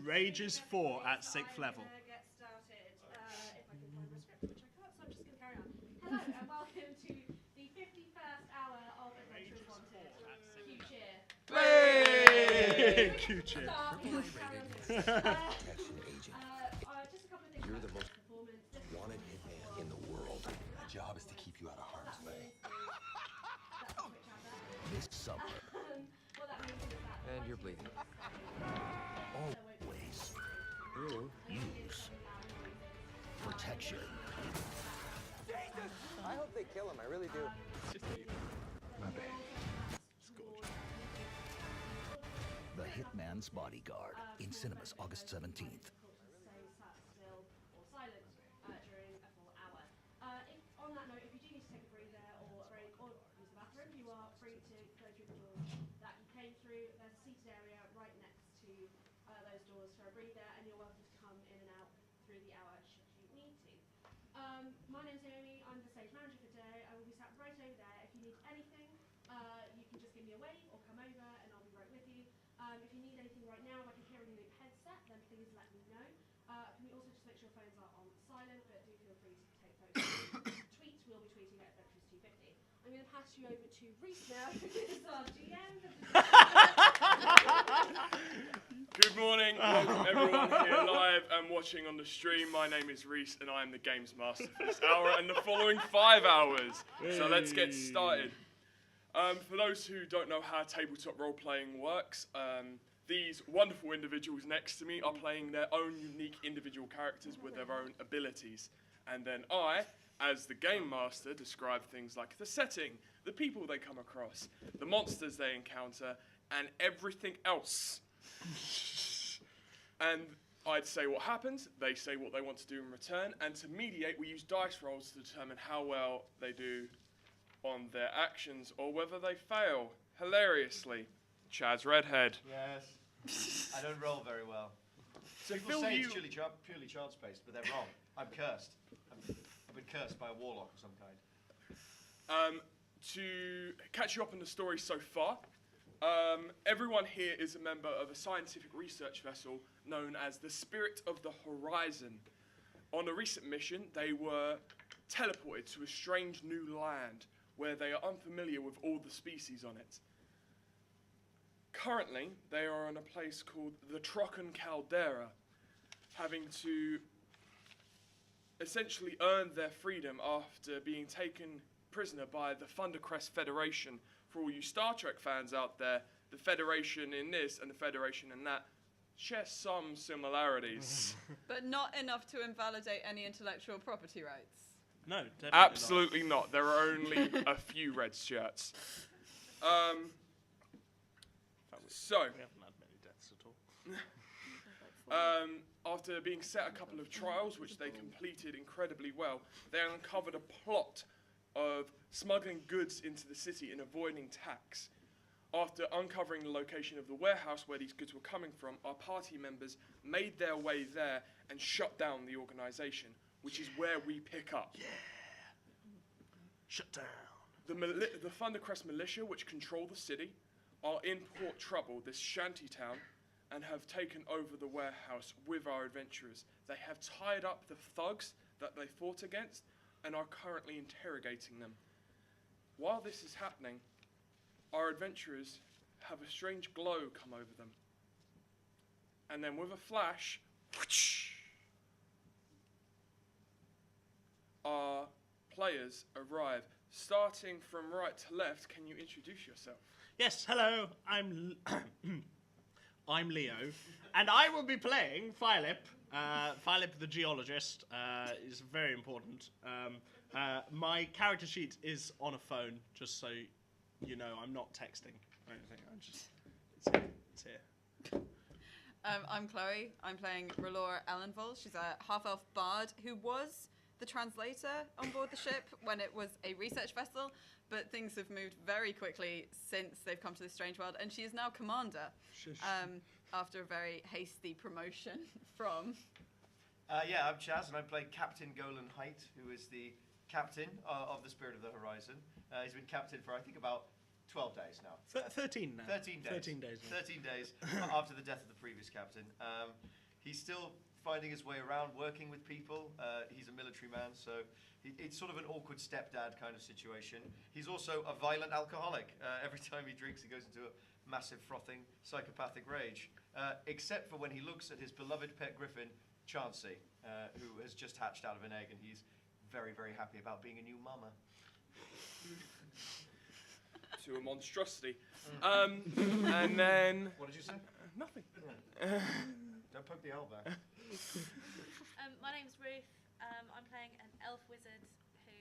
Rages 4 at 6th level. Get started. If I can find my script, which I can't, so I'm just going to carry on. Hello and welcome to the 51st hour of Adventures Wanted. Q cheer. Hey! Q cheer. Just a couple of things. You're the most wanted hitman in the world. My job is to keep you out of harm's way. This summer. And you're bleeding. Always use protection. I hope they kill him, I really do. My bad. The Hitman's Bodyguard in cinemas August 17th. On that note, if you do need to take a breather or a break or use the bathroom, you are free to go through the doors that you came through. There's a seated area right next to those doors for a breather, and you're welcome to come in and out through the hour should you need to. My name's Naomi. I'm the stage manager for today. I will be sat right over there. If you need anything, you can just give me a wave or come over, and I'll be right with you. If you need anything right now, like a hearing loop headset, then please let me know. Can we also just make sure phones are on silent, but do feel free to take photos. We'll be tweeting at Adventures 250. I'm going to pass you over to Reese now, who is our GM. Good morning, welcome everyone here live and watching on the stream. My name is Reese and I am the Games Master for this hour and the following 5 hours. So let's get started. For those who don't know how tabletop role-playing works, these wonderful individuals next to me are playing their own unique individual characters with their own abilities. And then I, as the Game Master, describe things like the setting, the people they come across, the monsters they encounter, and everything else. And I'd say what happens, they say what they want to do in return, and to mediate, we use dice rolls to determine how well they do on their actions or whether they fail hilariously. Chad's redhead. Yes. I don't roll very well. So People say it's purely child-spaced, but they're wrong. I'm cursed. I've been cursed by a warlock of some kind. To catch you up on the story so far, everyone here is a member of a scientific research vessel known as the Spirit of the Horizon. On a recent mission, they were teleported to a strange new land where they are unfamiliar with all the species on it. Currently, they are in a place called the Trocken Caldera, having to essentially earned their freedom after being taken prisoner by the Thundercrest Federation. For all you Star Trek fans out there, the Federation in this and the Federation in that share some similarities. But not enough to invalidate any intellectual property rights. No, definitely Absolutely not. There are only a few red shirts. So, we haven't had many deaths at all. after being set a couple of trials, which they completed incredibly well, they uncovered a plot of smuggling goods into the city and avoiding tax. After uncovering the location of the warehouse where these goods were coming from, our party members made their way there and shut down the organization, which is where we pick up. Yeah. Shut down. The Thundercrest militia, which control the city, are in port trouble, this shanty town, and have taken over the warehouse with our adventurers. They have tied up the thugs that they fought against and are currently interrogating them. While this is happening, our adventurers have a strange glow come over them. And then with a flash, whoosh, our players arrive. Starting from right to left, can you introduce yourself? Yes, hello, I'm Leo, and I will be playing Philip. Philip the geologist is very important. My character sheet is on a phone, just so you know I'm not texting or anything. It's here. I'm Chloe. I'm playing R'hllor Ellenvoll. She's a half-elf bard who was the translator on board the ship when it was a research vessel, but things have moved very quickly since they've come to this strange world, and she is now commander after a very hasty promotion from... Yeah, I'm Chaz, and I play Captain Golan Height, who is the captain of the Spirit of the Horizon. He's been captain for, I think, about 12 days now. 13 now. 13 days. 13 days. Now. 13 days after the death of the previous captain. He's still finding his way around, working with people. He's a military man, so it's sort of an awkward stepdad kind of situation. He's also a violent alcoholic. Every time he drinks, he goes into a massive frothing psychopathic rage. Except for when he looks at his beloved pet griffin, Chauncey, who has just hatched out of an egg, and he's very, very happy about being a new mama. To a monstrosity. And then... What did you say? Nothing. Don't poke the owl back. My name's Ruth. I'm playing an elf wizard who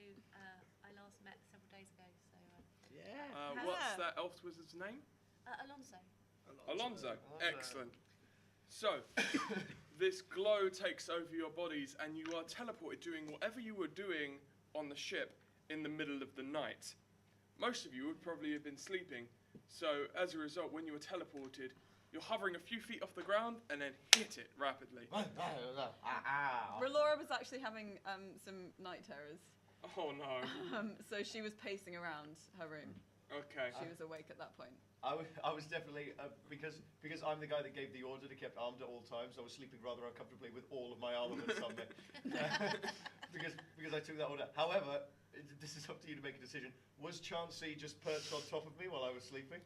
I last met several days ago. So what's that elf wizard's name? Alonso. Alonso. Excellent. So, this glow takes over your bodies and you are teleported doing whatever you were doing on the ship in the middle of the night. Most of you would probably have been sleeping, so as a result, when you were teleported, you're hovering a few feet off the ground and then hit it rapidly. Relora was actually having some night terrors. Oh no. So she was pacing around her room. Okay. She was awake at that point. I was definitely, because I'm the guy that gave the order to keep armed at all times, I was sleeping rather uncomfortably with all of my armaments on me. because I took that order. However, this is up to you to make a decision. Was Chauncey just perched on top of me while I was sleeping?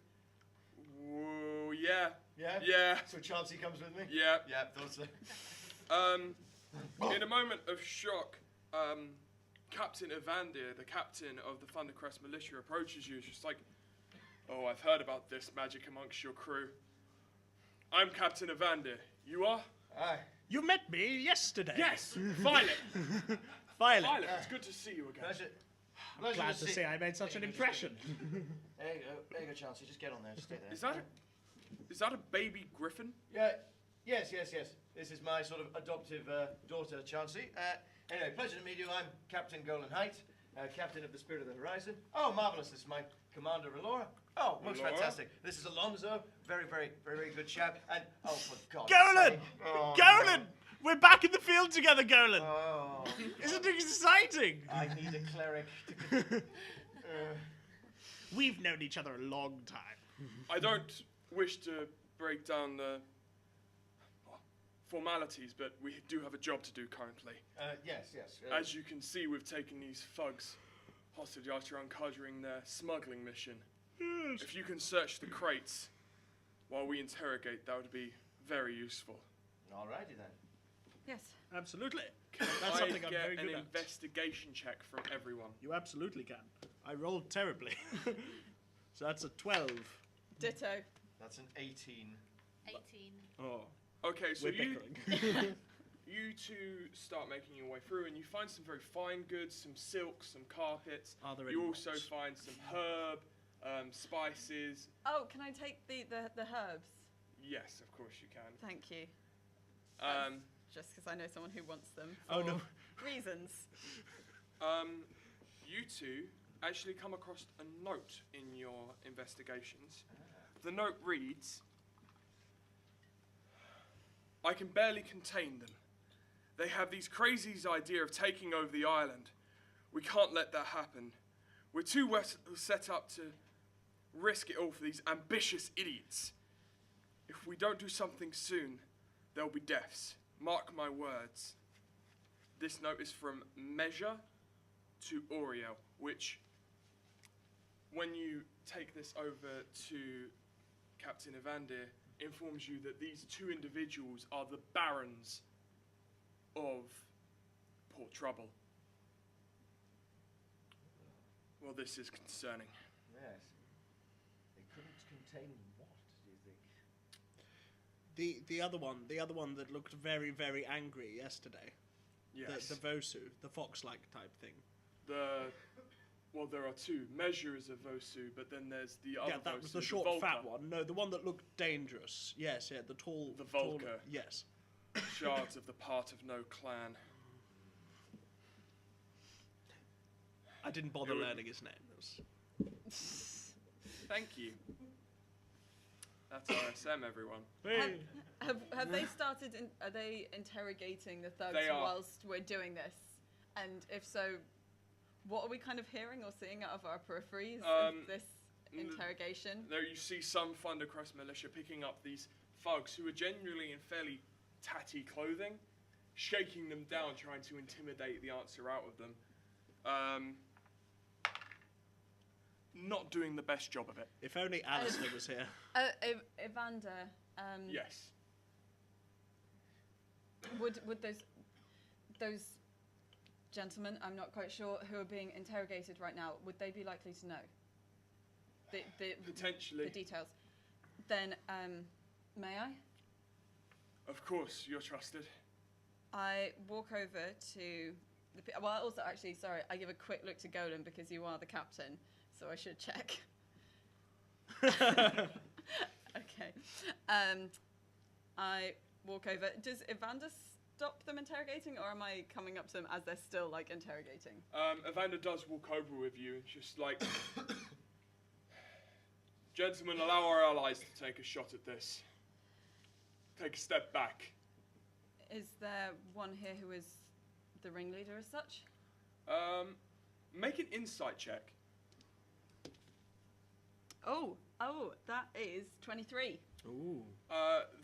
Whoa, yeah. Yeah? Yeah. So Chauncey comes with me? Yeah. Yeah, thought so. In a moment of shock, Captain Evander, the captain of the Thundercrest militia, approaches you. Just like, oh, I've heard about this magic amongst your crew. I'm Captain Evander. You are? Aye. You met me yesterday. Yes, Violet. Violet. Violet, it's good to see you again. Pleasure. I'm glad to see I made such an impression. There you go, Chauncey. Just get on there. Just stay there. Is that a baby griffin? Yeah. Yes. This is my sort of adoptive daughter, Chauncey. Anyway, pleasure to meet you. I'm Captain Golan Height, captain of the Spirit of the Horizon. Oh, marvelous. This is my commander, Relora. Oh, most Relora. fantastic. This is Alonso. Very, very, very, very good chap. And, oh, for God's Golan! sake. Oh, Golan! We're back in the field together, Golan! Oh, Isn't it exciting? I need a cleric. We've known each other a long time. I don't wish to break down the formalities, but we do have a job to do currently. Yes. As you can see, we've taken these thugs hostage after uncovering their smuggling mission. Yes. If you can search the crates while we interrogate, that would be very useful. Alrighty then. Yes. Absolutely. Can That's I something I'm get very an good at. investigation check from everyone? You absolutely can. I rolled terribly. So that's a 12. Ditto. That's an 18. 18. Oh, Okay, so we're you bickering. you two start making your way through, and you find some very fine goods, some silks, some carpets. Are there any You also rocks? find some herb, spices. Oh, can I take the herbs? Yes, of course you can. Thank you. Um, Just because I know someone who wants them. Oh, for no. Reasons. You two actually come across a note in your investigations. The note reads, I can barely contain them. They have these crazies' idea of taking over the island. We can't let that happen. We're too set up to risk it all for these ambitious idiots. If we don't do something soon, there'll be deaths. Mark my words. This note is from Measure to Oriel, which, when you take this over to Captain Evander, informs you that these two individuals are the barons of Port Trouble. Well, this is concerning. Yes. They couldn't contain what, do you think? The other one that looked very, very angry yesterday. Yes. The Vosu, the fox-like type thing. Well, there are two. Measure is a Vosu, but then there's the other Yeah, that Vosu, was the short, Volker. fat one. No, the one that looked dangerous. Yes, the tall. The taller- Volker. Yes. Shards of the part of no clan. I didn't bother You're- learning his name. It was... Thank you. That's RSM, everyone. Hey. Have they started? Are they interrogating the thugs They are. whilst we're doing this? And if so, what are we kind of hearing or seeing out of our peripheries? Um, Is this interrogation. There you see some Thundercrest militia picking up these thugs who are genuinely in fairly tatty clothing, shaking them down, trying to intimidate the answer out of them. Not doing the best job of it. If only Alistair was here. Evander. Yes. Would those gentlemen, I'm not quite sure, who are being interrogated right now, would they be likely to know Potentially. the details? Then, may I? Of course, you're trusted. I walk over to the... Well, also, actually, sorry, I give a quick look to Golem because you are the captain, so I should check. Okay. I walk over. Does Evander stop them interrogating, or am I coming up to them as they're still, like, interrogating? Evander does walk over with you, just like... Gentlemen, allow our allies to take a shot at this. Take a step back. Is there one here who is the ringleader as such? Make an insight check. Oh, that is 23. Ooh.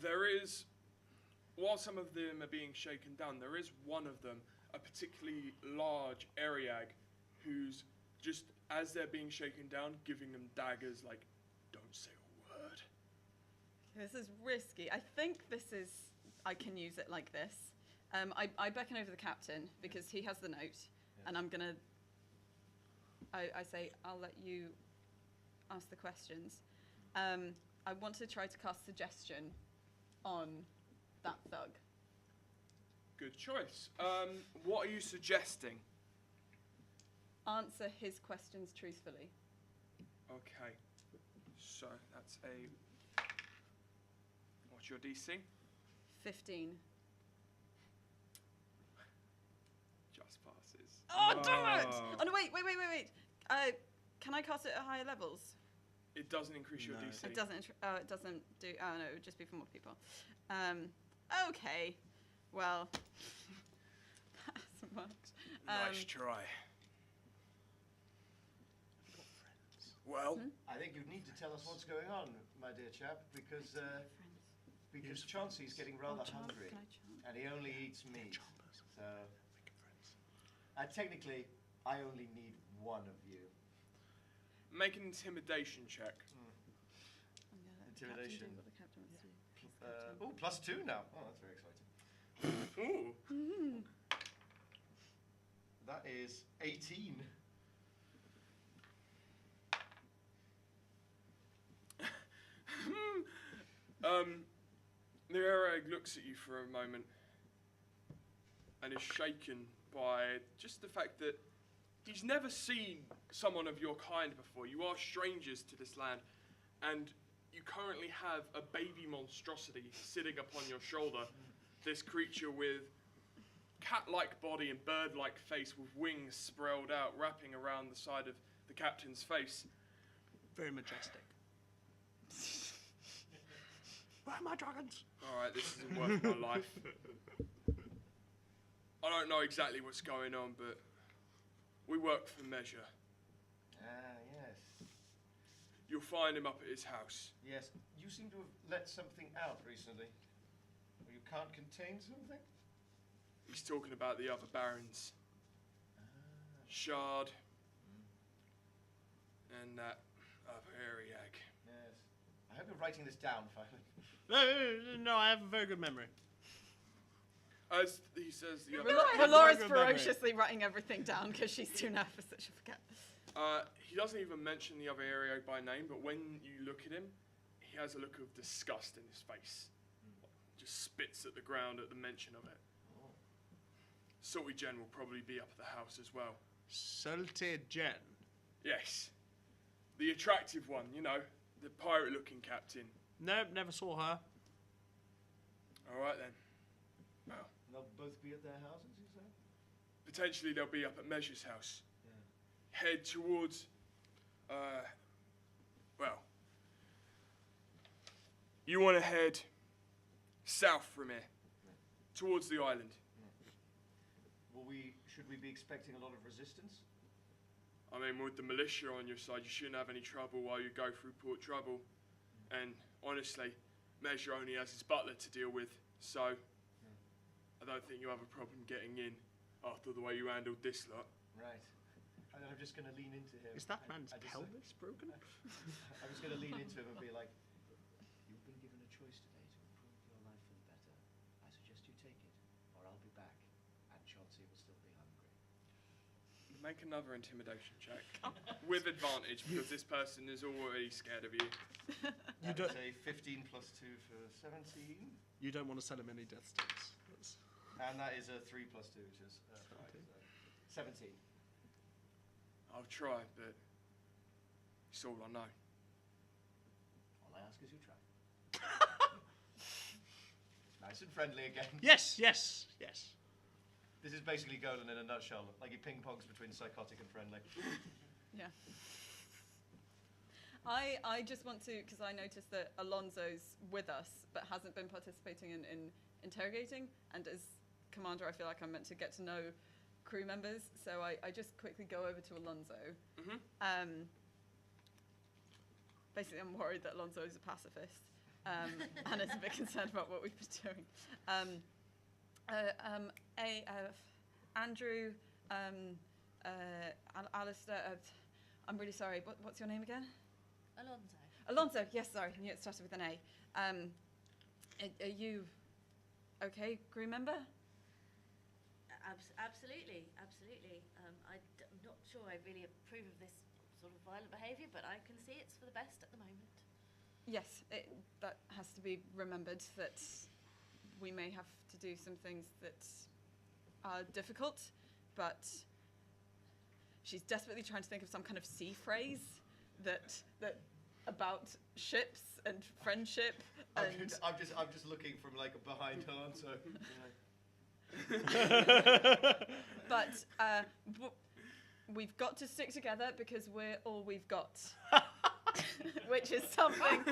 There is, while some of them are being shaken down, there is one of them, a particularly large Ariag, who's just, as they're being shaken down, giving them daggers like, don't say a word. This is risky. I think I can use it like this. I beckon over the captain because he has the note, and I'm gonna. I say I'll let you ask the questions. I want to try to cast suggestion on that thug. Good choice. What are you suggesting? Answer his questions truthfully. Okay. So that's a. What's your DC? 15. Just passes. Oh, damn it! Oh, no, wait. Can I cast it at higher levels? It doesn't increase your No. DC. It doesn't do... Oh, no, it would just be for more people. Okay. Well, that's much. Nice try. Well, I think you need to tell us what's going on, my dear chap, because Chauncey's getting rather hungry, and he only eats meat. So, technically, I only need one of you. make an intimidation check. Intimidation. Yeah. Oh, +2 now. Oh, that's very exciting. Ooh. That is 18. The Arag looks at you for a moment and is shaken by just the fact that he's never seen someone of your kind before. You are strangers to this land, and you currently have a baby monstrosity sitting upon your shoulder. This creature with cat-like body and bird-like face with wings sprawled out, wrapping around the side of the captain's face. Very majestic. Where are my dragons? Alright, this isn't worth my life. I don't know exactly what's going on, but we work for measure. Ah, yes. You'll find him up at his house. Yes. You seem to have let something out recently. Or you can't contain something? He's talking about the other barons. Shard. And that other Ariag. Yes. I hope you're writing this down, finally. No, I have a very good memory. As he says, the other Laura's Very good memory. ferociously writing everything down because she's too nervous that she'll forget. he doesn't even mention the other Ariag by name, but when you look at him, he has a look of disgust in his face. Just spits at the ground at the mention of it. Salty Jen will probably be up at the house as well. Salted Jen. Yes. The attractive one, you know, the pirate-looking captain. Nope, never saw her. All right then. Well, They'll both be at their houses, you say? potentially they'll be up at Measure's house. Yeah. Head towards, well, you want to head south from here, towards the island. Should we be expecting a lot of resistance? I mean, with the militia on your side, you shouldn't have any trouble while you go through Port Trouble. And honestly, Measure only has his butler to deal with, so I don't think you have a problem getting in after the way you handled this lot. Right. And I'm just going to lean into him. Is that man's pelvis broken? I'm just going to lean into him and be like, you've been given a choice today to improve your life for the better. I suggest you take it, or I'll be back, and Chauncey will still be hungry. Make another intimidation check with advantage because this person is already scared of you. You don't. Say 15 plus 2 for 17. You don't want to sell him any death sticks. And that is a 3 plus 2, which is 17. I'll try, but it's all I know. All I ask is you try. Nice and friendly again. Yes, yes, yes. This is basically Golan in a nutshell. Like he ping-pongs between psychotic and friendly. Yeah. I just want to, because I noticed that Alonso's with us, but hasn't been participating in interrogating, and as commander, I feel like I'm meant to get to know crew members, so I just quickly go over to Alonso. Basically, I'm worried that Alonso is a pacifist, and is a bit concerned about what we've been doing. Andrew, Alistair, I'm really sorry, what's your name again? Alonso, yes, sorry, I knew it started with an A. Are you okay, crew member? Absolutely. I'm not sure I really approve of this sort of violent behaviour, but I can see it's for the best at the moment. Yes, that has to be remembered, that we may have to do some things that are difficult, but she's desperately trying to think of some kind of sea phrase that about ships and friendship. And I'm just looking from like behind Alonso. But we've got to stick together because we're all we've got, which is something.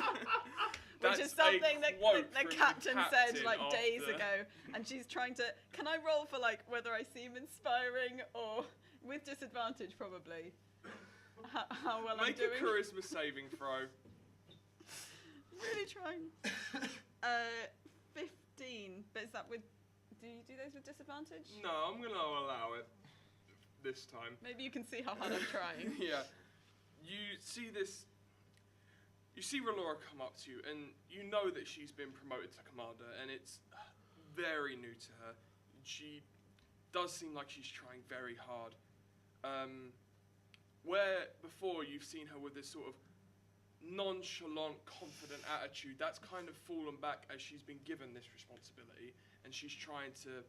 Which is something that the captain said like days ago, and she's trying to. Can I roll for like whether I seem inspiring or with disadvantage probably? How well I'm doing? Make a charisma saving throw. Really trying. 15, but is that with? Do you do those with disadvantage? No, I'm gonna allow it this time. Maybe you can see how hard I'm trying. Yeah, you see this. You see Relora come up to you, and you know that she's been promoted to commander, and it's very new to her. She does seem like she's trying very hard. Where before you've seen her with this sort of nonchalant, confident attitude, that's kind of fallen back as she's been given this responsibility, and she's trying to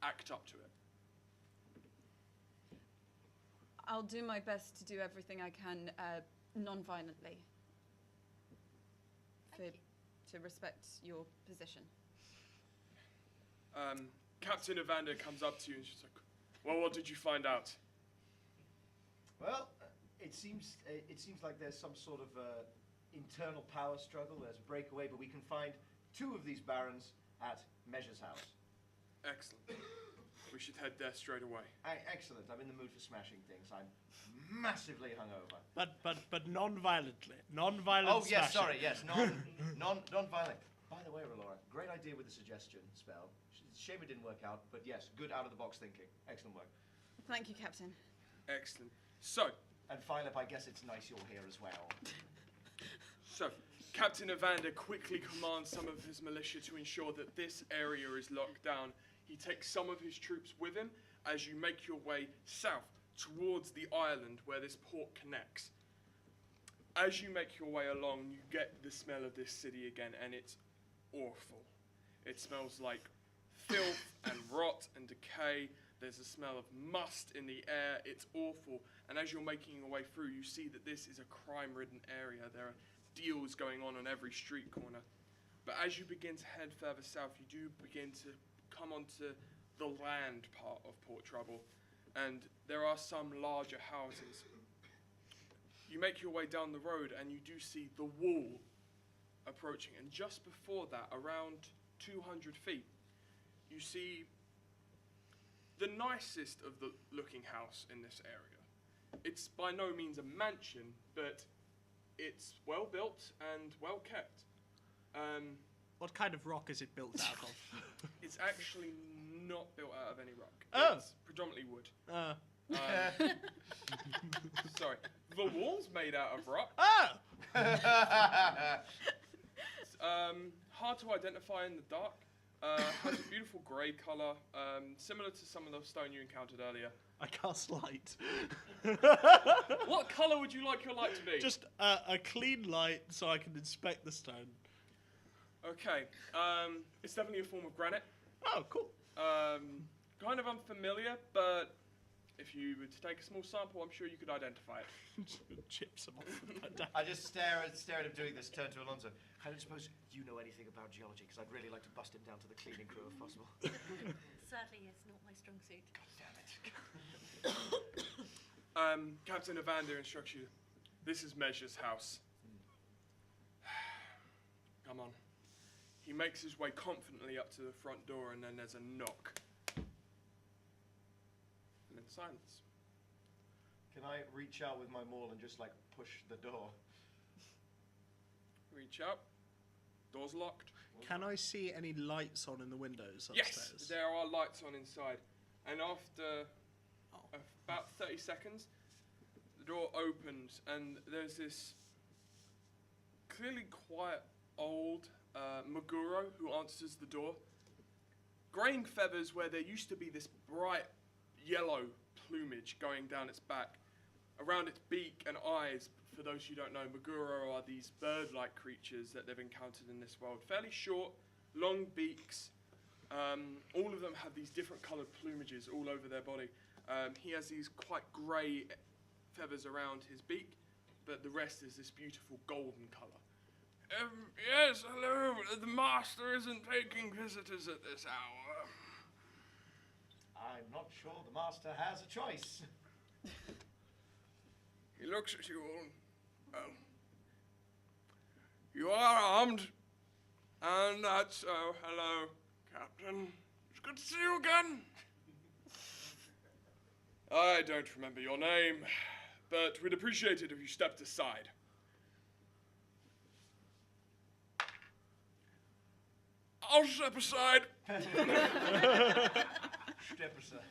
act up to it. I'll do my best to do everything I can non-violently. To respect your position. Captain Evander comes up to you and she's like, well, what did you find out? Well, it seems like there's some sort of internal power struggle. There's a breakaway, but we can find 2 of these barons at Measure's house. Excellent. We should head there straight away. Excellent. I'm in the mood for smashing things. I'm massively hungover. But non-violently. Non-violent Oh, yes, smashing. sorry, yes. Non-violent. By the way, Relora, great idea with the suggestion spell. Shame it didn't work out, but yes, good out-of-the-box thinking. Excellent work. Thank you, Captain. Excellent. So. And Philip, I guess it's nice you're here as well. So, Captain Evander quickly commands some of his militia to ensure that this area is locked down. He takes some of his troops with him as you make your way south towards the island where this port connects. As you make your way along, you get the smell of this city again, and it's awful. It smells like filth and rot and decay. There's a smell of must in the air. It's awful. And as you're making your way through, you see that this is a crime-ridden area. There are deals going on every street corner. But as you begin to head further south, you do begin to come onto the land part of Port Trouble, and there are some larger houses. You make your way down the road and you do see the wall approaching, and just before that, around 200 feet, you see the nicest of the looking house in this area. It's by no means a mansion, but it's well built and well kept. What kind of rock is it built out of? It's actually not built out of any rock. Oh. It's predominantly wood. Uh, Sorry. The wall's made out of rock. oh! It's hard to identify in the dark. Has a beautiful grey colour, similar to some of the stone you encountered earlier. I cast light. What colour would you like your light to be? Just a clean light so I can inspect the stone. Okay. It's definitely a form of granite. Oh, cool. Kind of unfamiliar, but if you were to take a small sample, I'm sure you could identify it. Chips them off. I just stare at him doing this, turn to Alonso. I don't suppose you know anything about geology, because I'd really like to bust him down to the cleaning crew if possible. Certainly is not my strong suit. Damn it. Captain Evander instructs you. This is Measure's house. Come on. He makes his way confidently up to the front door, and then there's a knock. And then silence. Can I reach out with my maul and just like push the door? Reach out. Door's locked. Can I see any lights on in the windows upstairs? Yes, there are lights on inside. And after about 30 seconds, the door opens and there's this clearly quite old Maguro who answers the door. Graying feathers where there used to be this bright yellow plumage going down its back. Around its beak and eyes, for those who don't know, Maguro are these bird-like creatures that they've encountered in this world. Fairly short, long beaks. All of them have these different coloured plumages all over their body. He has these quite grey feathers around his beak, but the rest is this beautiful golden colour. Yes, hello. The master isn't taking visitors at this hour. I'm not sure the master has a choice. He looks at you all. Well, you are armed, and that's so. Hello, Captain. It's good to see you again. I don't remember your name, but we'd appreciate it if you stepped aside. I'll step aside. Step aside.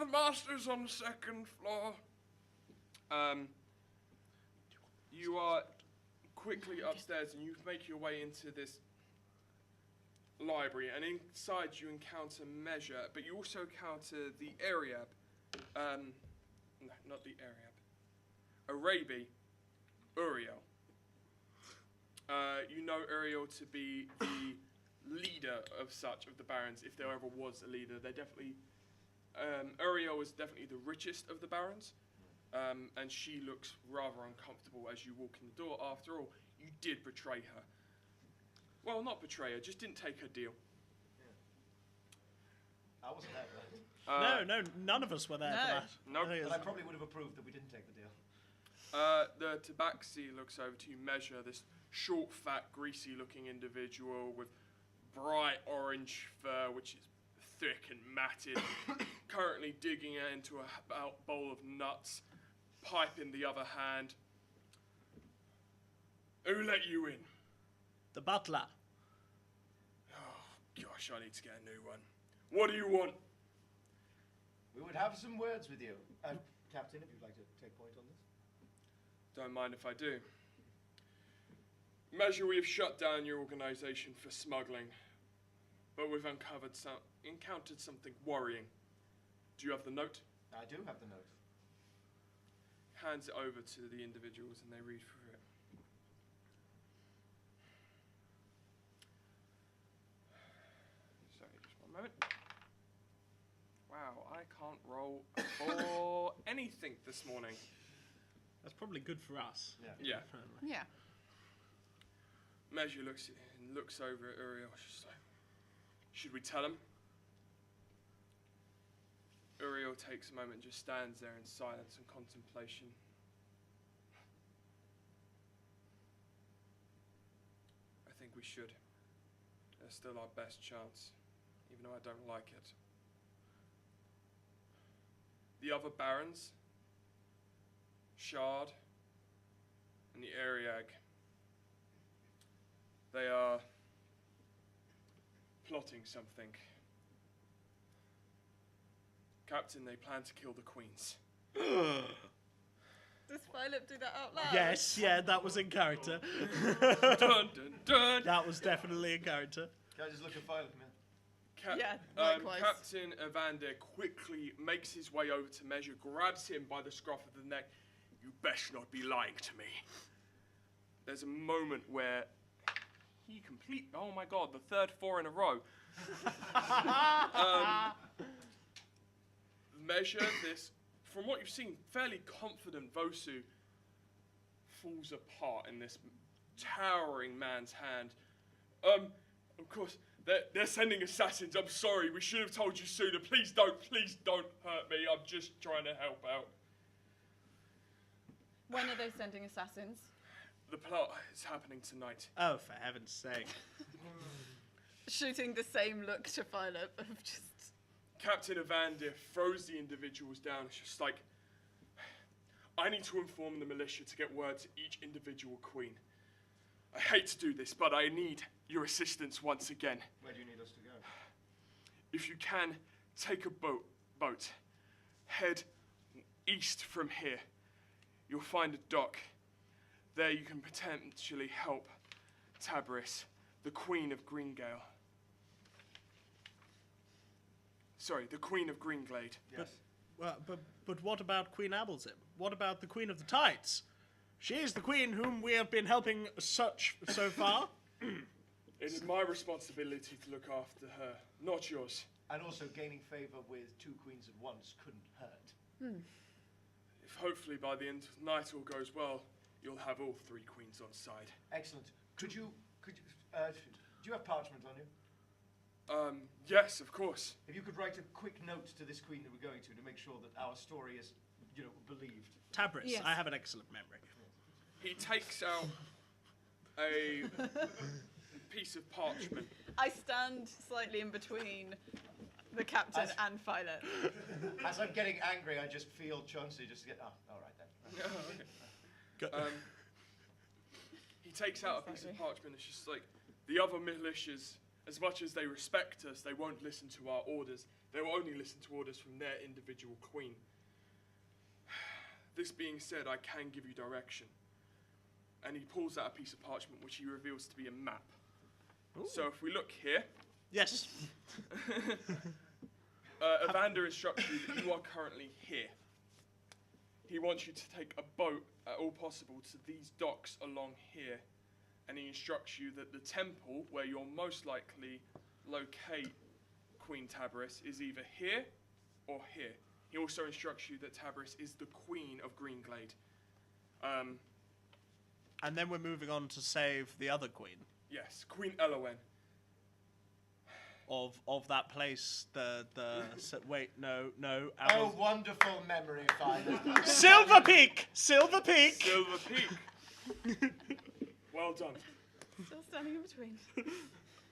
The master's on the second floor. You are quickly upstairs and you make your way into this library, and inside you encounter Measure, but you also encounter the Ariab. No, not the Ariab. Arabi, Uriel. You know Uriel to be the leader of the barons, if there ever was a leader. They definitely, Uriel is definitely the richest of the barons. And she looks rather uncomfortable as you walk in the door. After all, you did betray her. Well, not betray her, just didn't take her deal. I wasn't there for that. No, none of us were there for that. Nope. But I probably would have approved that we didn't take the deal. The tabaxi looks over to you, Measure, this short, fat, greasy-looking individual with bright orange fur, which is thick and matted, currently digging into a bowl of nuts, pipe in the other hand. Who let you in? The butler. Oh, gosh, I need to get a new one. What do you want? We would have some words with you. Captain, if you'd like to take point on this. Don't mind if I do. Measure, we have shut down your organisation for smuggling, but we've encountered something worrying. Do you have the note? I do have the note. Hands it over to the individuals and they read through it. Sorry, just one moment. Wow, I can't roll for anything this morning. That's probably good for us. Yeah. Yeah. Measure looks over at Uriel. She's like, should we tell him? Uriel takes a moment, just stands there in silence and contemplation. I think we should. That's still our best chance, even though I don't like it. The other barons, Shard and the Ariag. They are plotting something. Captain, they plan to kill the queens. Does Philip do that out loud? Yes, yeah, that was in character. Dun, dun, dun. That was definitely in character. Can I just look at Philip, man? Yeah, likewise. Captain Evander quickly makes his way over to Measure, grabs him by the scruff of the neck. You best not be lying to me. There's a moment where he oh my god, the third 4 in a row. Measure, this, from what you've seen, fairly confident Vosu falls apart in this towering man's hand. Of course, they're sending assassins. I'm sorry, we should have told you sooner. Please don't hurt me. I'm just trying to help out. When are they sending assassins? The plot is happening tonight. Oh, for heaven's sake. Shooting the same look to Philip of just... Captain Evander throws the individuals down. It's just like, I need to inform the militia to get word to each individual queen. I hate to do this, but I need your assistance once again. Where do you need us to go? If you can, take a boat. Head east from here. You'll find a dock. There you can potentially help Tabris, the Queen of Greengale. Sorry, the Queen of Greenglade. Yes. But what about Queen Ablezim? What about the Queen of the Tides? She is the queen whom we have been helping so far. It is my responsibility to look after her, not yours. And also gaining favour with 2 queens at once couldn't hurt. If hopefully by the end of the night all goes well, you'll have all 3 queens on side. Excellent. Do you have parchment on you? Yes, of course. If you could write a quick note to this queen that we're going to make sure that our story is, believed. Tabris, Yes. I have an excellent memory. He takes out a piece of parchment. I stand slightly in between the captain and Philip. As I'm getting angry, I just feel Chauncey just get, all right then. He takes out a piece of parchment. It's just like, the other militias, as much as they respect us, they won't listen to our orders. They will only listen to orders from their individual queen. This being said, I can give you direction. And he pulls out a piece of parchment, which he reveals to be a map. Ooh. So if we look here... Yes. Evander instructs you that you are currently here. He wants you to take a boat, at all possible, to these docks along here. And he instructs you that the temple, where you'll most likely locate Queen Tabris, is either here or here. He also instructs you that Tabris is the Queen of Greenglade. And then we're moving on to save the other queen. Yes, Queen Elowen. Of that place, wait, no. Oh, wonderful memory, Philip. Silver Peak! Silver Peak! Well done. Still standing in between.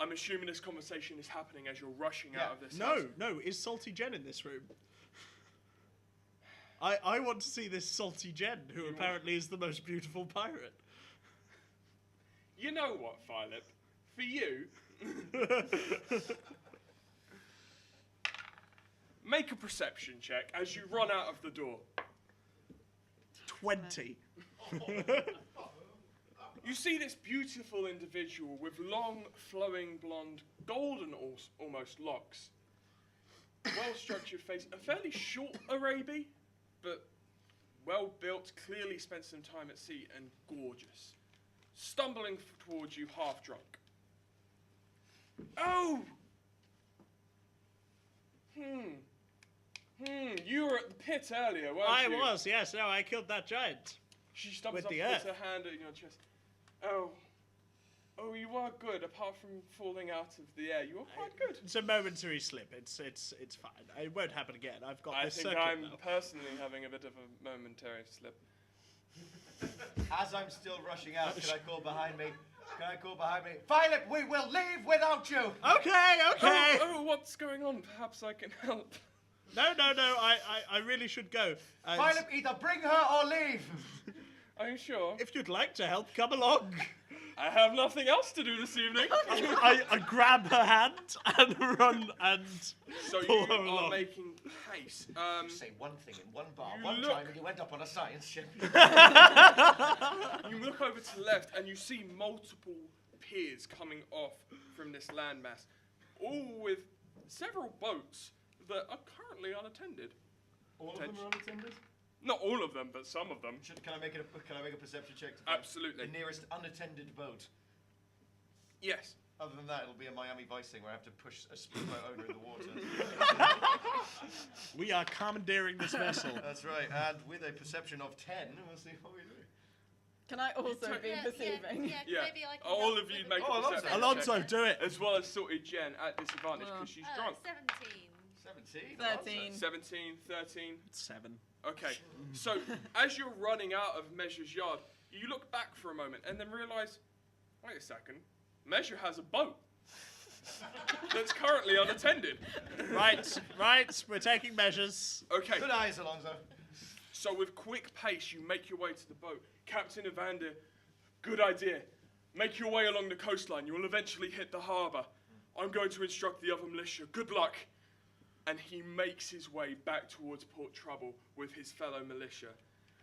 I'm assuming this conversation is happening as you're rushing out of this No, house. no, is Salty Jen in this room? I want to see this Salty Jen, who apparently is the most beautiful pirate. You know what, Philip? For you... Make a perception check as you run out of the door. 20. You see this beautiful individual with long, flowing, blonde, golden almost locks. Well-structured face, a fairly short Arabi, but well-built, clearly spent some time at sea, and gorgeous. Stumbling towards you, half-drunk. Oh! You were at the pit earlier, weren't you? I was, yes. No, I killed that giant. She stumbles With up, the puts earth. her hand at your chest. Oh, you are good. Apart from falling out of the air, you are quite good. It's a momentary slip. It's fine. It won't happen again. I've got I this think circuit I'm now. personally having a bit of a momentary slip. As I'm still rushing out, can I call behind me? Philip, we will leave without you! Okay. Oh, what's going on? Perhaps I can help. No. I really should go. Philip, either bring her or leave. Are you sure? If you'd like to help, come along. I have nothing else to do this evening. I grab her hand and run and So pull you her are along. making haste. Say one thing in one bar, You one look- time, and you went up on a science ship. You look over to the left and you see multiple piers coming off from this landmass, all with several boats that are currently unattended. All of them are unattended? Not all of them, but some of them. Can I make a perception check to find Absolutely. the nearest unattended boat? Yes. Other than that, it'll be a Miami Vice thing where I have to push a speedboat owner in the water. We are commandeering this vessel. That's right, and with a perception of 10, we'll see what we do. Can I also be perceiving? Yeah. Maybe I can All help of you with make the- a Alonso. perception Alonso, check. do it. As well as Salty Jen at disadvantage because she's drunk. 17. 17? 13. 17, 13. 7. Okay, so as you're running out of Measure's yard, you look back for a moment and then realise, wait a second, Measure has a boat that's currently unattended. Right, we're taking measures. Okay, Good eyes, Alonso. so with quick pace, you make your way to the boat. Captain Evander, good idea. Make your way along the coastline. You will eventually hit the harbour. I'm going to instruct the other militia. Good luck. And he makes his way back towards Port Trouble with his fellow militia,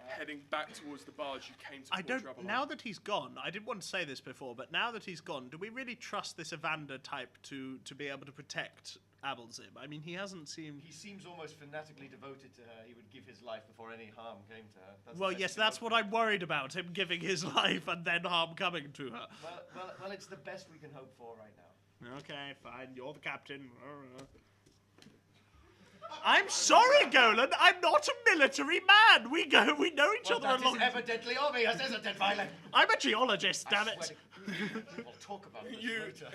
heading back towards the barge you came to I Port don't. Trouble Now on. that he's gone, I didn't want to say this before, but now that he's gone, do we really trust this Evander type to be able to protect Ablezib? I mean, he hasn't seemed. He seems almost fanatically devoted to her. He would give his life before any harm came to her. That's Well, the best yes, we can that's hope what for. I'm worried about, him giving his life and then harm coming to her. Well, it's the best we can hope for right now. Okay, fine, you're the captain. I'm sorry, Golan, I'm not a military man. We know each other a That long is evidently obvious, isn't it, Violet? I'm a geologist, damn I it. swear to- We'll talk about this You- later.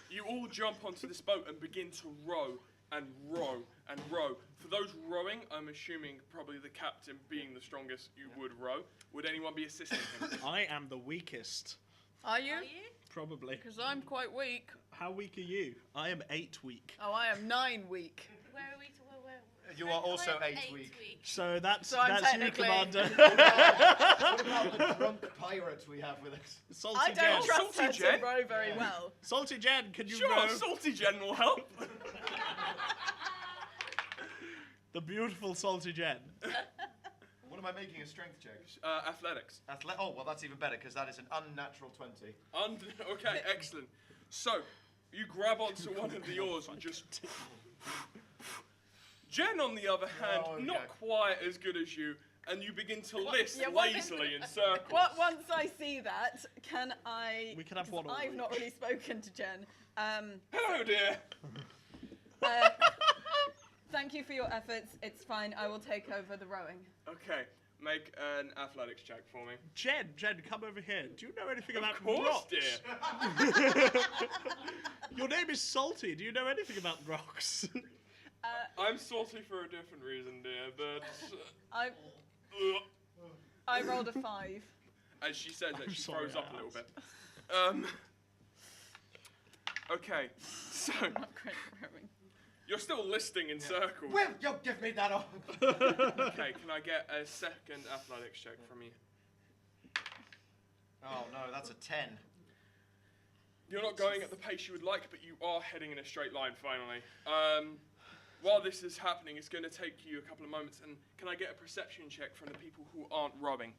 You all jump onto this boat and begin to row and row and row. For those rowing, I'm assuming probably the captain being the strongest, you would row. Would anyone be assisting him? I am the weakest, Are you? Are you? probably. Because I'm quite weak. How weak are you? I am 8 weak. Oh, I am 9 weak. Where are we to where? You are also I'm 8 8 weak. So that's So I'm you, technically- Commander. What about the drunk pirate we have with us? Salty I Jen. don't trust Salty her Jen? to row very well. Salty Jen, can you Sure, row? Salty Jen will help. The beautiful Salty Jen. What am I making a strength check? Athletics. Oh, well, that's even better, because that is an unnatural 20. Okay, excellent. So, you grab onto one of the oars and just... Jen, on the other hand, Oh, okay. not quite as good as you, and you begin to list yeah, what- lazily in circles. Once I see that, can I... We can have 'cause one I've all not really spoken to Jen. Hello, dear. Thank you for your efforts. It's fine. I will take over the rowing. Okay, make an athletics check for me. Jen, come over here. Do you know anything about Of course, rocks? dear. Your name is Salty. Do you know anything about rocks? I'm salty for a different reason, dear, but... I rolled a 5. As she says that, I'm she sorry, throws up I a little bit. asked. Okay, so Not great at rowing. you're still listing in circles. Will you give me that off? Okay, can I get a second athletics check from you? Oh, no, that's a 10. You're not going at the pace you would like, but you are heading in a straight line finally. While this is happening, it's going to take you a couple of moments, and can I get a perception check from the people who aren't rowing?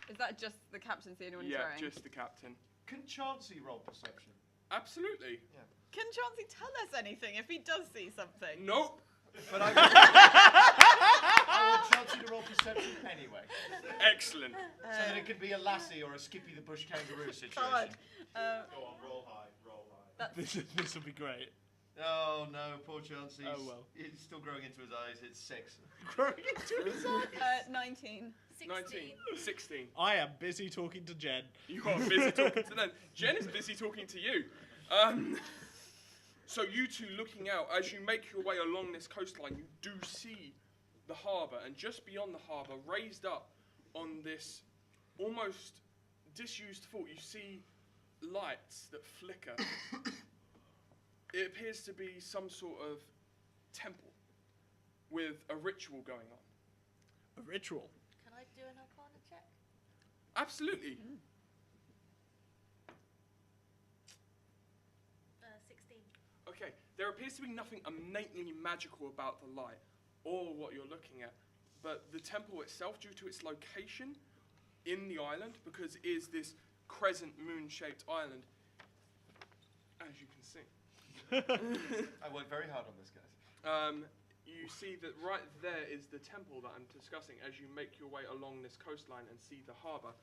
Is that just the captain's the only one who's Yeah, rowing? just the captain. Can Chauncey roll perception? Absolutely. Can Chauncey tell us anything if he does see something? Nope. But I want Chauncey to roll perception anyway. Excellent. So that it could be a lassie or a Skippy the Bush kangaroo situation. God. Go on, roll high, roll high. This will be great. Oh no, poor Chauncey. Oh, well. It's still growing into his eyes. It's 6. Growing into his eyes. 19. 19. 16. I am busy talking to Jen. You are busy talking to them. Jen is busy talking to you. So you two looking out, as you make your way along this coastline, you do see the harbour, and just beyond the harbour, raised up on this almost disused fort, you see lights that flicker. It appears to be some sort of temple. with a ritual going on. A ritual. Can I do an Arcana check? Absolutely. 16. Okay, there appears to be nothing innately magical about the light or what you're looking at, but the temple itself, due to its location in the island, because it is this crescent moon-shaped island, as you can see. I worked very hard on this, guys. You see that right there is the temple that I'm discussing as you make your way along this coastline and see the harbour.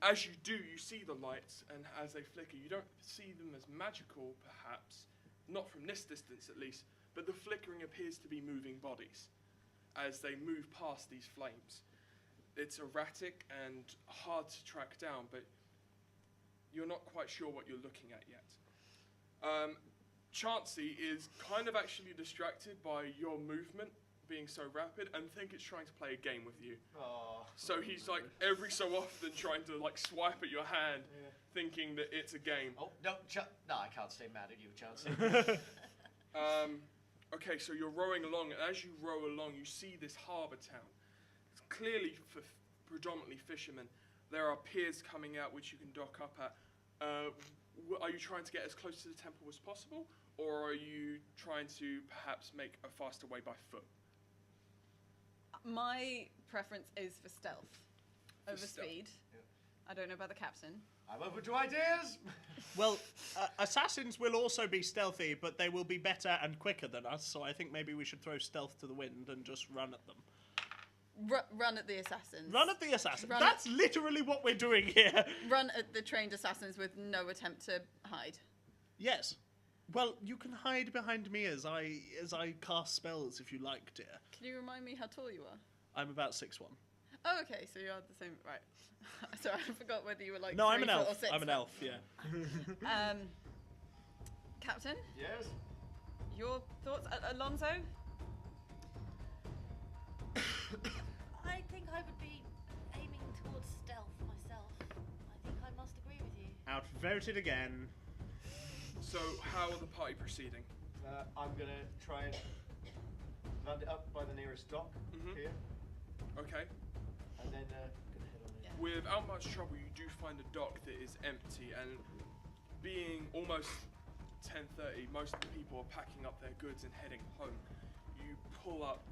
As you do, you see the lights, and as they flicker, you don't see them as magical, perhaps, not from this distance at least, but the flickering appears to be moving bodies as they move past these flames. It's erratic and hard to track down, but you're not quite sure what you're looking at yet. Chansey is kind of actually distracted by your movement being so rapid and think it's trying to play a game with you. Oh. So he's like every so often trying to like swipe at your hand, thinking that it's a game. Oh, no, no, I can't stay mad at you, Chansey. Okay, so you're rowing along, and as you row along, you see this harbour town. It's clearly for predominantly fishermen. There are piers coming out which you can dock up at. Are you trying to get as close to the temple as possible, or are you trying to perhaps make a faster way by foot? My preference is for stealth over stealth. speed. Yeah. I don't know about the captain. I'm open to ideas! Well, assassins will also be stealthy, but they will be better and quicker than us, so I think maybe we should throw stealth to the wind and just run at them. Run at the assassins. Run at the assassins. Run That's literally what we're doing here. Run at the trained assassins with no attempt to hide. Yes. Well, you can hide behind me as I cast spells if you like, dear. Can you remind me how tall you are? I'm about 6'1". Oh, okay, so you are the same. Right. Sorry, I forgot whether you were like. No, I'm 3 an foot or elf. 6 I'm an foot. elf, yeah. Captain, Yes? your thoughts? Alonso? I think I would be aiming towards stealth myself. I think I must agree with you. Outvoted again. So how are the party proceeding? I'm gonna try and land it up by the nearest dock here, Okay. and then gonna head on in. Without much trouble, you do find a dock that is empty, and being almost 10:30, most of the people are packing up their goods and heading home. You pull up,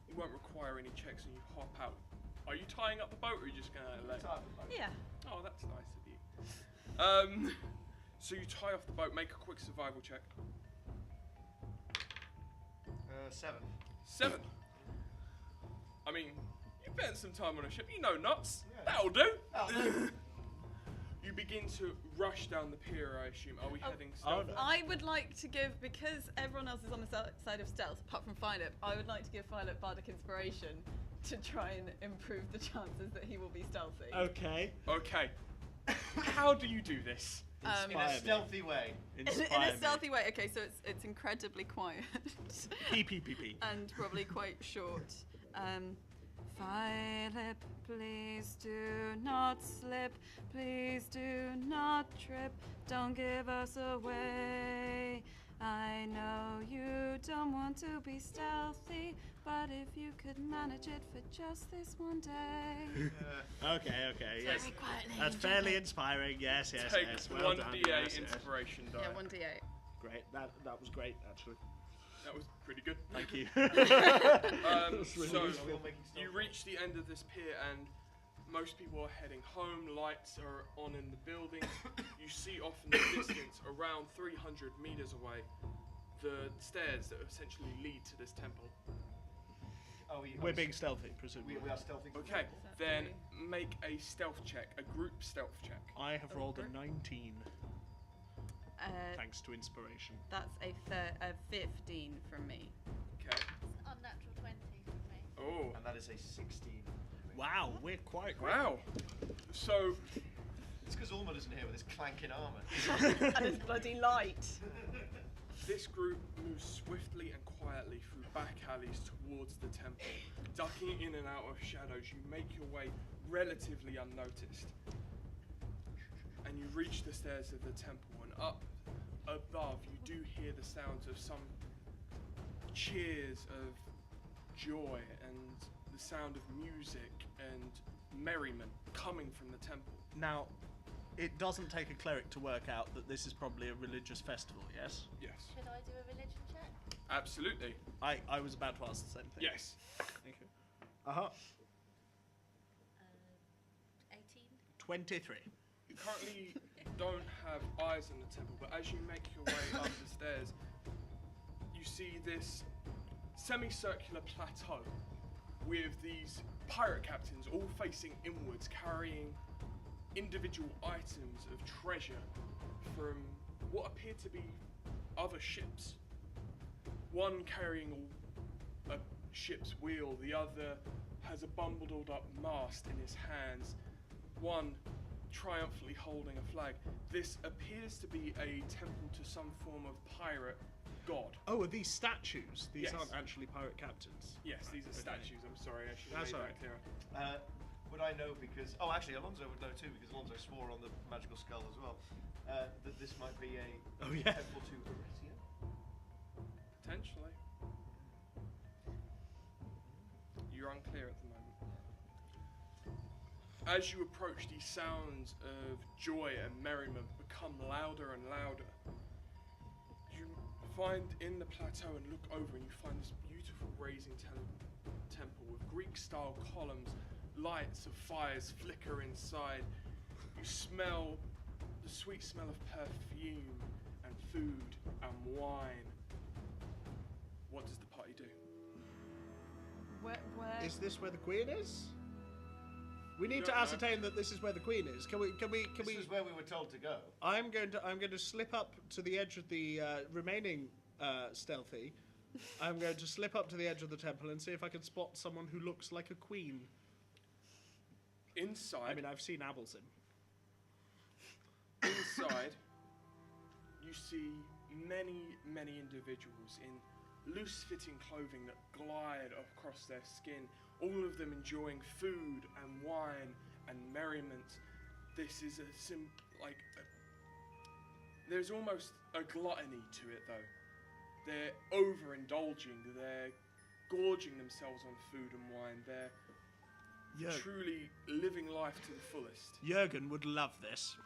you won't require any checks, and you hop out. Are you tying up the boat, or are you just gonna let? Yeah. Oh, that's nice of you. So you tie off the boat, make a quick survival check. 7. 7. I mean, you've spent some time on a ship, you know knots. Yeah. That'll do. That'll do. You begin to rush down the pier, I assume. Are we heading Oh, stealth? no. I would like to give, because everyone else is on the side of stealth, apart from Philip, I would like to give Philip Bardic Inspiration to try and improve the chances that he will be stealthy. Okay. Okay. How do you do this? In Inspire a me. stealthy way. In Inspire a stealthy way. Okay, so it's incredibly quiet. P. And probably quite short. Philip, please do not slip. Please do not trip. Don't give us away. I know you don't want to be stealthy, but if you could manage it for just this one day. Okay, yes. Very quietly. That's fairly inspiring. Yes. Take Yes. 1 Well done. d8 Yes. inspiration die. Yeah, 1d8. Great. That was great, actually. That was pretty good. Thank you. So Still making stealth you roll. reach the end of this pier, and most people are heading home. Lights are on in the buildings. You see off in the distance, around 300 meters away, the stairs that essentially lead to this temple. We're being stealthy, presumably. We are stealthy. Okay, then make a stealth check, a group stealth check. I have rolled a 19, thanks to inspiration. That's a 15 from me. Okay. It's an unnatural 20 from me. Oh. And that is a 16. Wow, we're quite great. Wow. So It's because Ulmer isn't here with his clanking armour. And it's bloody light. this group moves swiftly and quietly through back alleys towards the temple. Ducking in and out of shadows, you make your way relatively unnoticed. And you reach the stairs of the temple, and up above you do hear the sounds of some cheers of joy and the sound of music and merriment coming from the temple. Now, it doesn't take a cleric to work out that this is probably a religious festival, yes? Yes. Should I do a religion check? Absolutely. I was about to ask the same thing. Yes. Thank you. Uh-huh. 18. 23. You currently don't have eyes on the temple, but as you make your way up the stairs, you see this semicircular plateau with these pirate captains all facing inwards, carrying individual items of treasure from what appear to be other ships. One carrying a ship's wheel, the other has a bundled up mast in his hands, one triumphantly holding a flag. This appears to be a temple to some form of pirate god. Oh, are these statues? These Yes. aren't actually pirate captains. Yes, these are statues. I'm sorry, I should have That's made alright. that clearer. Would I know because... Oh, actually, Alonso would know too, because Alonso swore on the magical skull as well, that this might be a Oh, yeah. temple to Aritia. Potentially. You're unclear at the moment. As you approach, these sounds of joy and merriment become louder and louder. You find in the plateau and look over and you find this beautiful raising temple with Greek-style columns, lights of fires flicker inside. You smell the sweet smell of perfume and food and wine. What does the party do? Where? Is this where the queen is? We need don't to know. ascertain that this is where the queen is. Can we? This is where we were told to go. I'm going to slip up to the edge of the remaining stealthy. I'm going to slip up to the edge of the temple and see if I can spot someone who looks like a queen. Inside, I mean, I've seen Abelson. inside, you see many, many individuals in loose-fitting clothing that glide across their skin, all of them enjoying food and wine and merriment. This is there's almost a gluttony to it, though. They're overindulging, they're gorging themselves on food and wine, they're truly living life to the fullest. Jurgen would love this.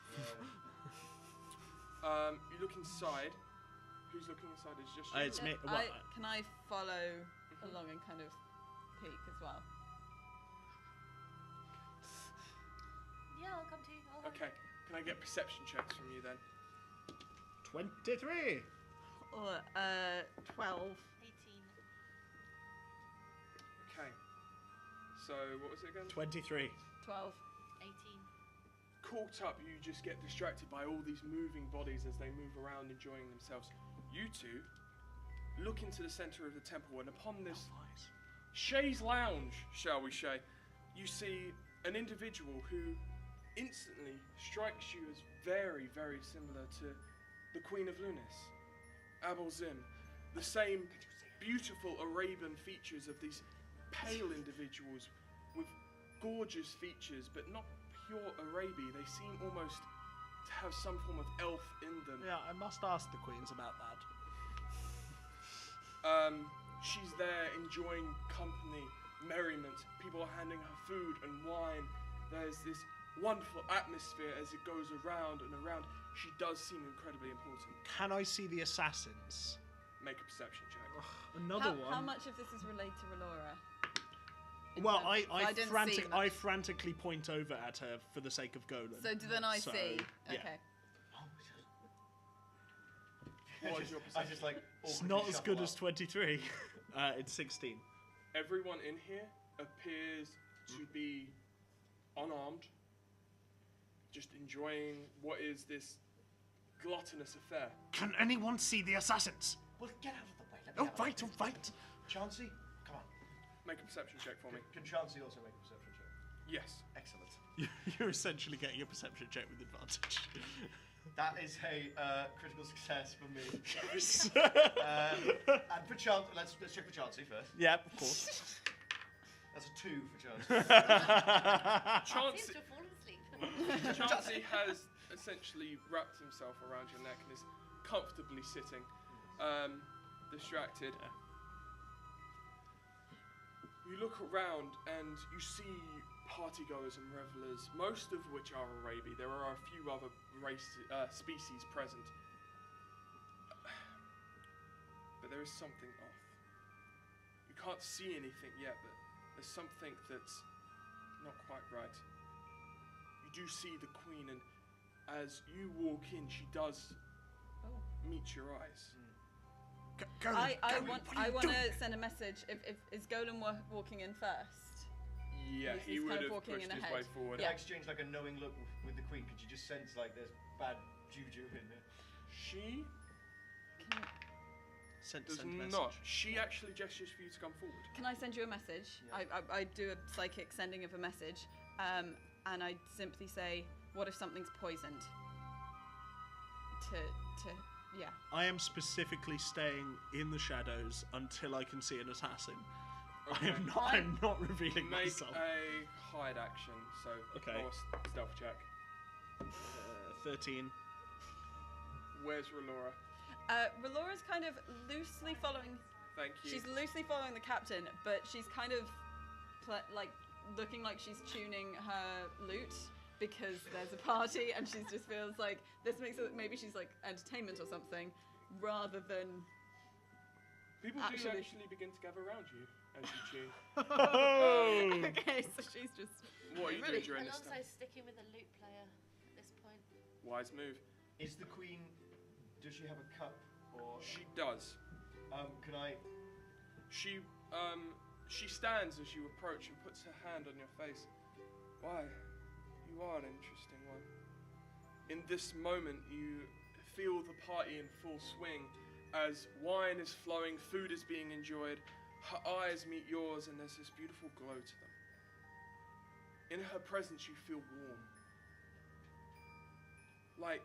You look inside. Who's looking inside? Is just It's me. Well, Can I follow along and kind of peek as well? Yeah, I'll come to you. I'll Okay. Can I get perception checks from you then? 23. 12. 18. Okay. So what was it again? 23. 12. 18. Caught up, you just get distracted by all these moving bodies as they move around, enjoying themselves. You two look into the center of the temple, and upon this chaise lounge, shall we say, you see an individual who instantly strikes you as very, very similar to the Queen of Lunis, Abel Zim. The same beautiful Arabian features of these pale individuals with gorgeous features, but not pure Arabi. They seem almost to have some form of elf in them. Yeah, I must ask the queens about that. She's there enjoying company, merriment. People are handing her food and wine. There's this wonderful atmosphere as it goes around and around. She does seem incredibly important. Can I see the assassins? Make a perception check. Another one. How much of this is related to Relora? Well, I didn't see I much. frantically point over at her for the sake of Golan. So then I So, see. yeah. Okay. What is your I perception? just like. It's awkwardly not as good shuffle as up. 23. It's 16. Everyone in here appears to be unarmed, just enjoying what is this gluttonous affair. Can anyone see the assassins? Well, get out of the way. Let me Oh, have a right, look. oh, right. Chauncey, come on. Make a perception check for me. Can Chauncey also make a perception check? Yes. Excellent. You're essentially getting a perception check with advantage. That is a critical success for me. Yes. And for Chauncey, let's check for Chauncey first. Yeah, of course. That's a 2 for Chauncey. Seems Chauncey, to have fallen asleep. Chauncey has essentially wrapped himself around your neck and is comfortably sitting, distracted. You look around and you see partygoers and revelers, most of which are Arabi. There are a few other species present. But there is something off. You can't see anything yet, but there's something that's not quite right. You do see the Queen, and as you walk in, she does meet your eyes. I want to send a message. If is Golem walking in first? Yeah, he He's would kind of have walking pushed in his ahead. way forward. I exchange like a knowing look with the Queen. Could you just sense like there's bad juju in there? She Send does a message. not. She actually gestures for you to come forward. Can I send you a message? Yeah. I do a psychic sending of a message, and I simply say, "What if something's poisoned?" Yeah. I am specifically staying in the shadows until I can see an assassin. Okay. I'm not revealing Make myself. a hide action, so Okay. roll a stealth check. 13. Where's Relora? Relora's kind of loosely following. Thank you. She's loosely following the captain, but she's kind of like looking like she's tuning her lute because there's a party, and she just feels like this makes it maybe she's like entertainment or something, rather than. People do actually begin to gather around you as you tune. Okay, so she's just. What are you doing during And this also time? sticking with a lute player at this point. Wise move. Is the Queen? Does she have a cup or? She does. Can I? She stands as you approach and puts her hand on your face. Why? You are an interesting one. In this moment, you feel the party in full swing as wine is flowing, food is being enjoyed, her eyes meet yours, and there's this beautiful glow to them. In her presence, you feel warm. Like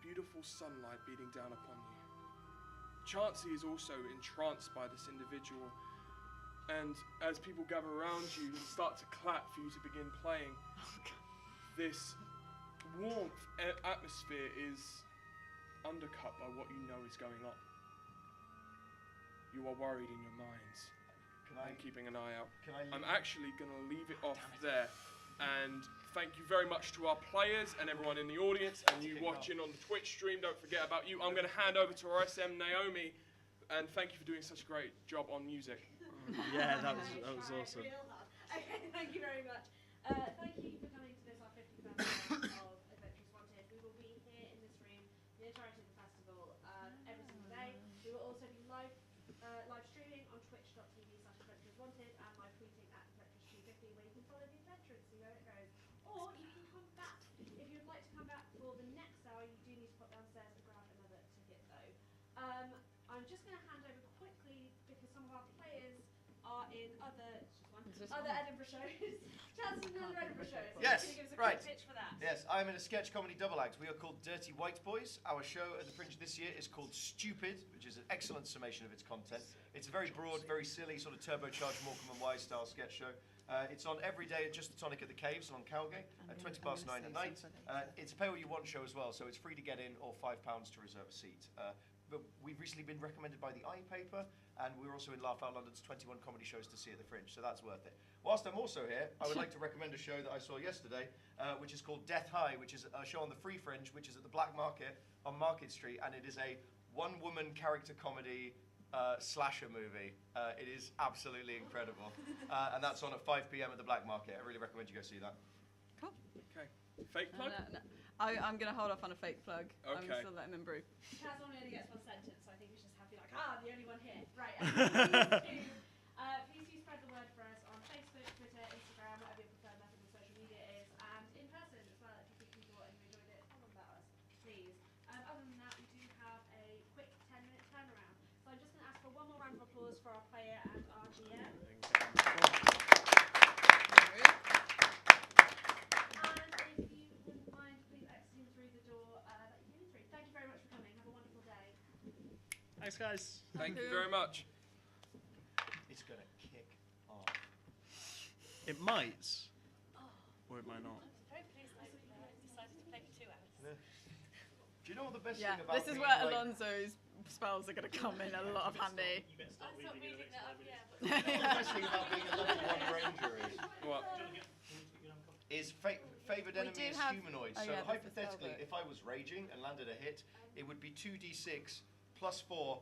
beautiful sunlight beating down upon you. Chauncey is also entranced by this individual, and as people gather around you and start to clap for you to begin playing, this warmth atmosphere is undercut by what you know is going on. You are worried in your minds. I'm keeping an eye out. I'm actually going to leave it off there. And thank you very much to our players and everyone in the audience and you watching on the Twitch stream. Don't forget about you. I'm going to hand over to our SM Naomi, and thank you for doing such a great job on music. Yeah, that was awesome. Okay, thank you very much. Thank you for coming to this, our 50th anniversary of Adventures Wanted. We will be here in this room the entirety of the festival every single day. We will also be live streaming on twitch.tv/adventureswanted and live tweeting at Adventures250, where you can follow the adventure and see where it goes. Or you can come back. If you would like to come back for the next hour, you do need to pop downstairs and grab another ticket though. I'm just going to hand over quickly because some of our players are in other Edinburgh shows. Chances in other Edinburgh shows. Yes, Can you give us a right. quick pitch for that? Yes, I'm in a sketch comedy double act. We are called Dirty White Boys. Our show at the Fringe this year is called Stupid, which is an excellent summation of its content. It's a very broad, very silly, sort of turbocharged Morecambe and Wise style sketch show. It's on every day at Just the Tonic at the Caves on Cowgate at 9:20 at night. It's a pay what you want show as well, so it's free to get in or £5 to reserve a seat. But we've recently been recommended by the iPaper, and we're also in Laugh Out London's 21 comedy shows to see at the Fringe, so that's worth it. Whilst I'm also here, I would like to recommend a show that I saw yesterday, which is called Death High, which is a show on the Free Fringe, which is at the Black Market on Market Street, and it is a one-woman character comedy slasher movie. It is absolutely incredible, and that's on at 5 p.m. at the Black Market. I really recommend you go see that. Cool. Okay. Fake plug? No. I'm going to hold off on a fake plug. I'm Okay. still letting them brew. Chaz only gets one sentence, so I think we should just have to be like, the only one here. Right. Please do spread the word for us on Facebook, Twitter, Instagram, whatever your preferred method of social media is, and in person as well. If you think people and you enjoyed it, tell them about us, please. Other than that, we do have a quick 10-minute turnaround. So I'm just going to ask for one more round of applause for our player and our GM. And if you wouldn't mind, please exiting through the door that you came in through. Thank you very much for coming. Have a wonderful day. Thanks, guys. Thank you very much. It's going to kick off. It might, or it might not. I'm very pleased that you decided to play for 2 hours. Do you know what the best Yeah, thing about this is being where like, Alonso's spells are going to come in a lot of handy. You better start I'll stop reading reading it that up, next yeah. time. The best thing about being a level 1 ranger What? is favoured We enemy do is have- humanoid. oh So yeah, there's the hypothetically, spell book. if I was raging and landed a hit, it would be 2d6 plus 4